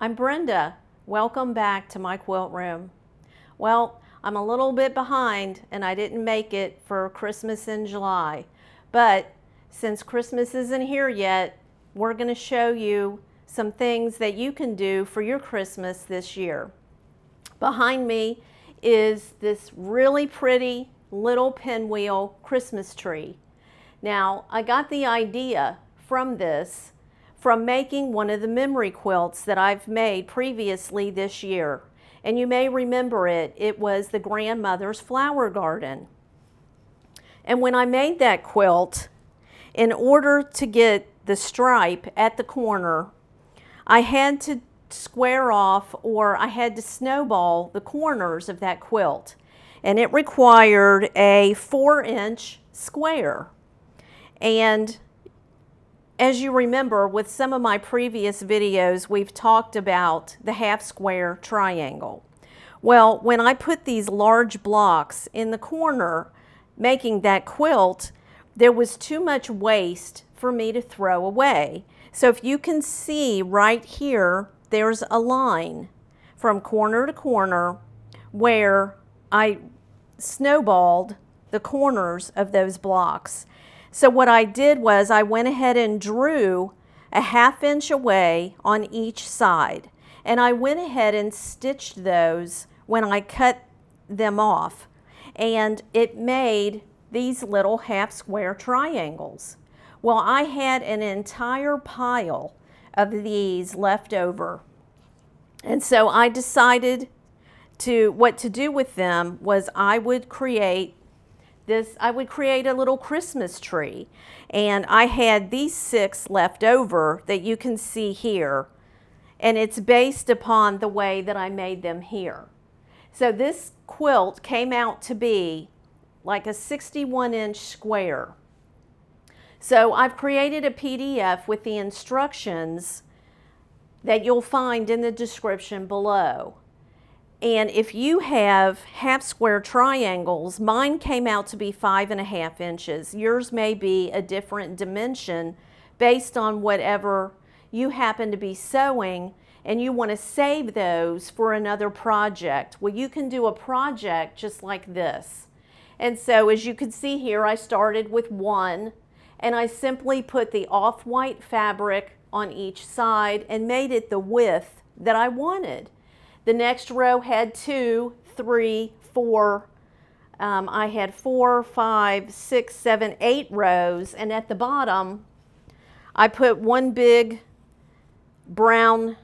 I'm Brenda. Welcome back to my quilt room. Well, I'm a little bit behind and I didn't make it for Christmas in July. But since Christmas isn't here yet, we're going to show you some things that you can do for your Christmas this year. Behind me is this really pretty little pinwheel Christmas tree. Now, I got the idea from making one of the memory quilts that I've made previously this year. And you may remember it. It was the grandmother's flower garden. And when I made that quilt, in order to get the stripe at the corner, I had to square off, or I had to snowball the corners of that quilt. And it required a 4-inch square. And as you remember, with some of my previous videos, we've talked about the half square triangle. Well, when I put these large blocks in the corner making that quilt, there was too much waste for me to throw away. So if you can see right here, there's a line from corner to corner where I snowballed the corners of those blocks. So what I did was I went ahead and drew a 1/2 inch away on each side. And I went ahead and stitched those when I cut them off. And it made these little half square triangles. Well, I had an entire pile of these left over. And so I decided what to do with them was I would create a little Christmas tree. And I had these 6 left over that you can see here. And it's based upon the way that I made them here. So this quilt came out to be like a 61-inch square. So I've created a PDF with the instructions that you'll find in the description below. And if you have half square triangles, mine came out to be 5.5 inches. Yours may be a different dimension based on whatever you happen to be sewing, and you want to save those for another project. Well, you can do a project just like this. And so as you can see here, I started with 1, and I simply put the off-white fabric on each side and made it the width that I wanted. The next row had 2, 3, 4. I had 4, 5, 6, 7, 8 rows. And at the bottom, I put one big brown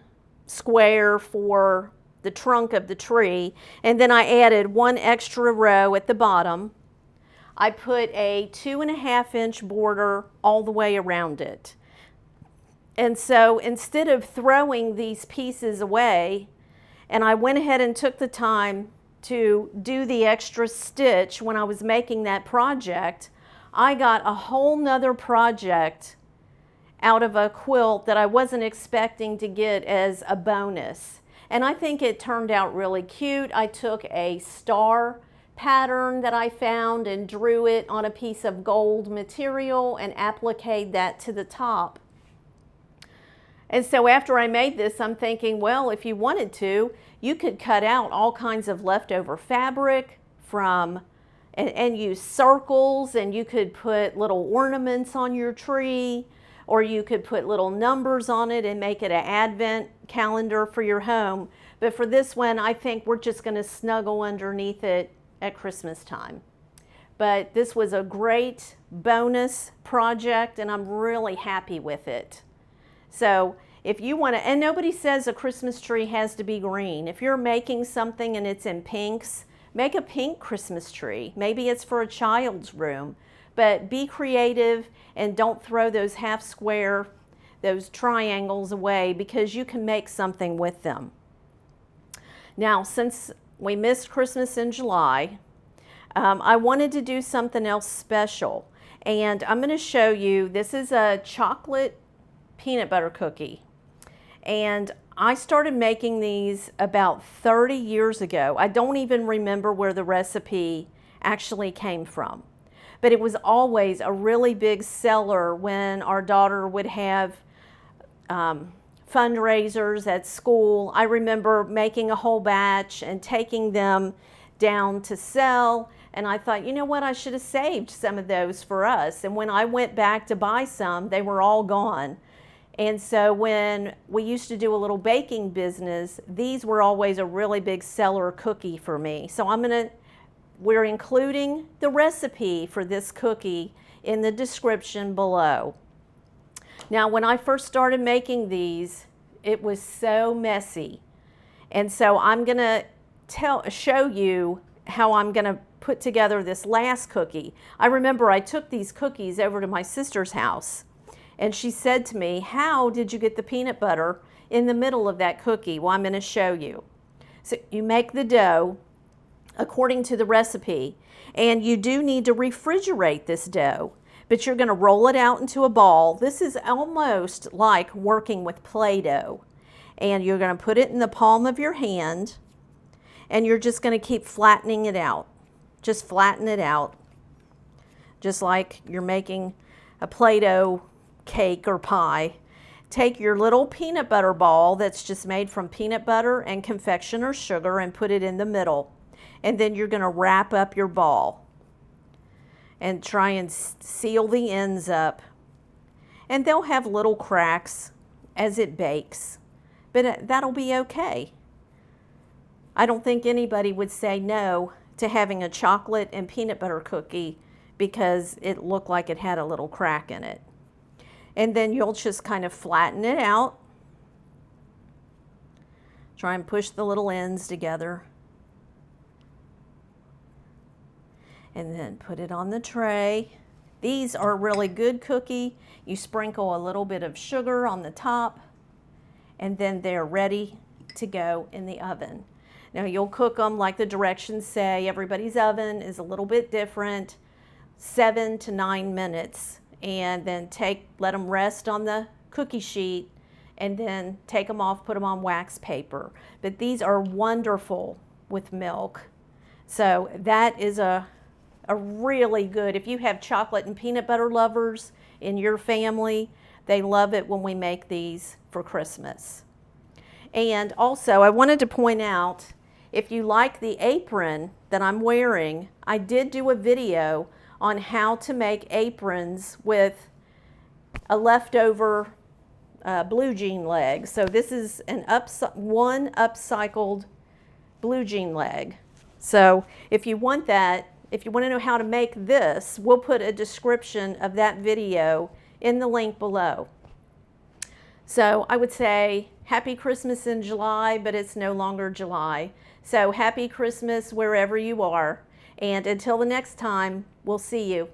square for the trunk of the tree. And then I added 1 extra row at the bottom. I put a 2.5-inch border all the way around it. And so instead of throwing these pieces away, and I went ahead and took the time to do the extra stitch when I was making that project, I got a whole nother project out of a quilt that I wasn't expecting to get as a bonus. And I think it turned out really cute. I took a star pattern that I found and drew it on a piece of gold material and appliqued that to the top. And so after I made this, I'm thinking, well, if you wanted to, you could cut out all kinds of leftover fabric and use circles, and you could put little ornaments on your tree, or you could put little numbers on it and make it an advent calendar for your home. But for this one, I think we're just going to snuggle underneath it at Christmas time. But this was a great bonus project, and I'm really happy with it. So if you want to, and nobody says a Christmas tree has to be green. If you're making something and it's in pinks, make a pink Christmas tree. Maybe it's for a child's room. But be creative and don't throw those half square, those triangles away, because you can make something with them. Now, since we missed Christmas in July, I wanted to do something else special. And I'm going to show you, this is a chocolate peanut butter cookie. And I started making these about 30 years ago. I don't even remember where the recipe actually came from. But it was always a really big seller when our daughter would have fundraisers at school. I remember making a whole batch and taking them down to sell, and I thought, you know what, I should have saved some of those for us. And when I went back to buy some, they were all gone. And so when we used to do a little baking business, these were always a really big seller cookie for me. So we're including the recipe for this cookie in the description below. Now, when I first started making these, it was so messy. And so I'm gonna show you how I'm gonna put together this last cookie. I remember I took these cookies over to my sister's house, and she said to me, how did you get the peanut butter in the middle of that cookie? Well, I'm gonna show you. So you make the dough according to the recipe, and you do need to refrigerate this dough, but you're gonna roll it out into a ball. This is almost like working with Play-Doh. And you're gonna put it in the palm of your hand, and you're just gonna keep flattening it out. Just flatten it out, just like you're making a Play-Doh cake or pie. Take your little peanut butter ball that's just made from peanut butter and confectioner's sugar and put it in the middle. And then you're gonna wrap up your ball and try and seal the ends up. And they'll have little cracks as it bakes, but that'll be okay. I don't think anybody would say no to having a chocolate and peanut butter cookie because it looked like it had a little crack in it. And then you'll just kind of flatten it out. Try and push the little ends together. And then put it on the tray. These are a really good cookie. You sprinkle a little bit of sugar on the top, and then they're ready to go in the oven. Now you'll cook them like the directions say. Everybody's oven is a little bit different, 7 to 9 minutes. And then let them rest on the cookie sheet, and then take them off, put them on wax paper. But these are wonderful with milk. So that is a really good, if you have chocolate and peanut butter lovers in your family, they love it when we make these for Christmas. And also I wanted to point out, if you like the apron that I'm wearing, I did do a video on how to make aprons with a leftover blue jean leg. So this is one upcycled blue jean leg. So if you want that, if you want to know how to make this, we'll put a description of that video in the link below. So I would say Happy Christmas in July, but it's no longer July. So Happy Christmas wherever you are. And until the next time, we'll see you.